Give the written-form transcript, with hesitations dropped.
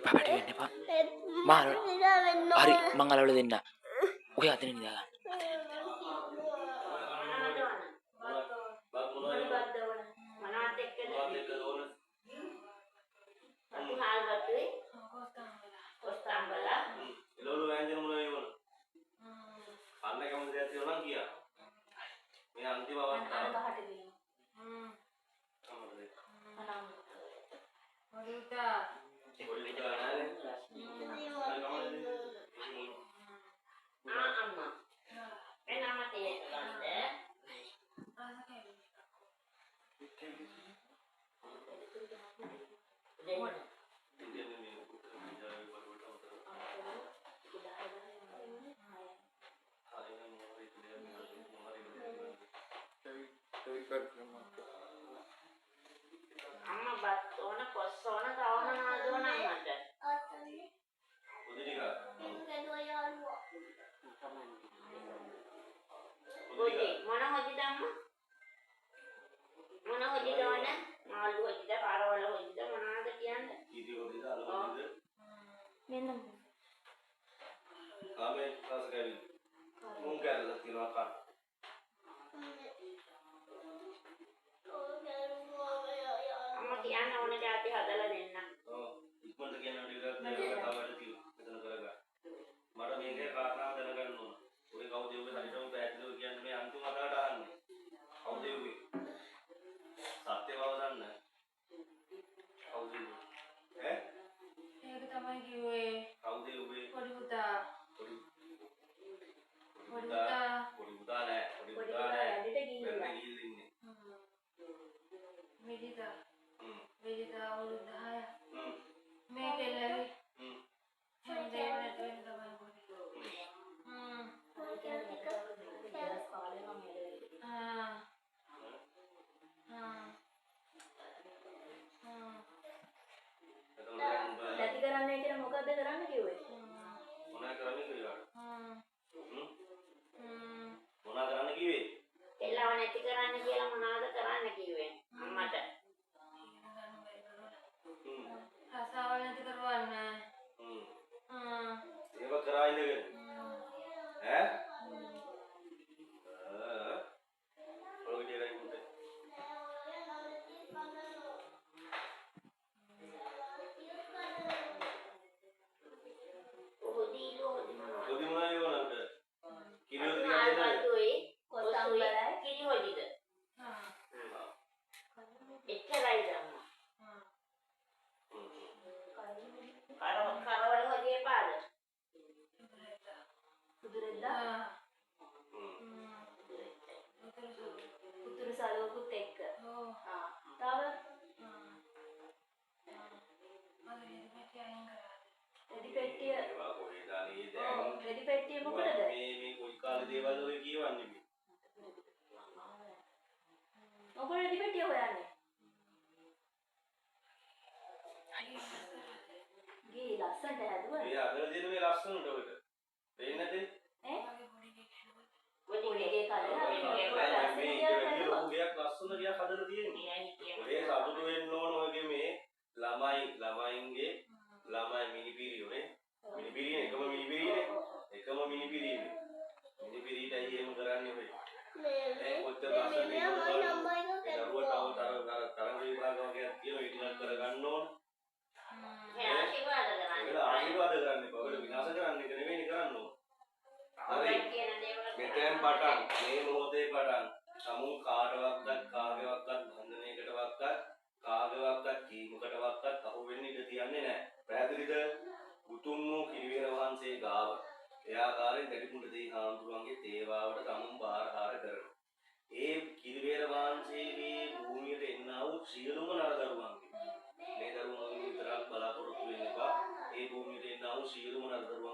Papa dia ni pak, mahal. Hari mangal oleh dinda. Uya tini ni dah. ළමා ඉඳගෙන ඈ ඔය විදිහට ඉන්නේ ඔදි මොනවද ඕනන්ට කිරියෝ ටිකක් දෙන්න කොතම්බරයි කිරි හොදිද එච්චරයි දම්ම කරවල හොදියේ පාද උතුරෙන්දා උතුරු සලුවකුත් එක්ක තව රෙදි පෙට්ටිය ඒවා කොහෙද අනේ දැන් රෙදි පෙට්ටිය මොකටද මේ කොයි කාලේ දේවල් ඔය කියවන්නේ මේ මොකද රෙදි පෙට්ටිය හොයන්නේ ගේ ලස්සනට හැදුවා මේ අතර දෙන මේ ලස්සනට ඔයක පේන්නේ නැතේ ඈ පොඩි ගේ කඩලා මේ ගියක් ලස්සන ගියක් හදලා තියෙන්නේ ඔය සතුටු වෙන්න ඕන ඔයගේ මේ ළමයින්ගේ ළමයි මිනිපිරියෝනේ මිනිපිරියනේ එකම මිනිපිරියනේ මිනිපිරියටයි එහෙම කරන්නේ ඔය මේ කොච්චර ලස්සනද දරුවට තරංග විභාග වගේ තියෙන ඒ ටිකක් කරගන්න ඕන ආශිර්වාද කරන්න ආශිර්වාද කරන්න එපා ඔය විනාශ කරන්න එක නෙවෙයි කරන්න ඕන හරි මෙතෙන් පටන් මේ මොහොතේ පටන් සමු කාටවත් කාගේවත් බන්ධනයකටවත් කාගේවත් කීමකටවත් අහු වෙන්න ඉඩ තියන්නේ නැහැ. පැහැදිලිද? උතුම් වූ කිරිවෙර වහන්සේ ගාව ඒ ආකාරයෙන් දෙවිකුණට දී හාමුදුරුවන්ගේ තේවාවට සමුම් බාරහාර කරනවා. ඒ කිරිවෙර වහන්සේගේ භූමියට එන්නා වූ සියලුම නරදරුවන්ගේ මේ දරුවන් විතරක් බලාපොරොත්තු වෙන්න එපා. ඒ භූමියට එන්නා වූ සියලුම නරදරුවන්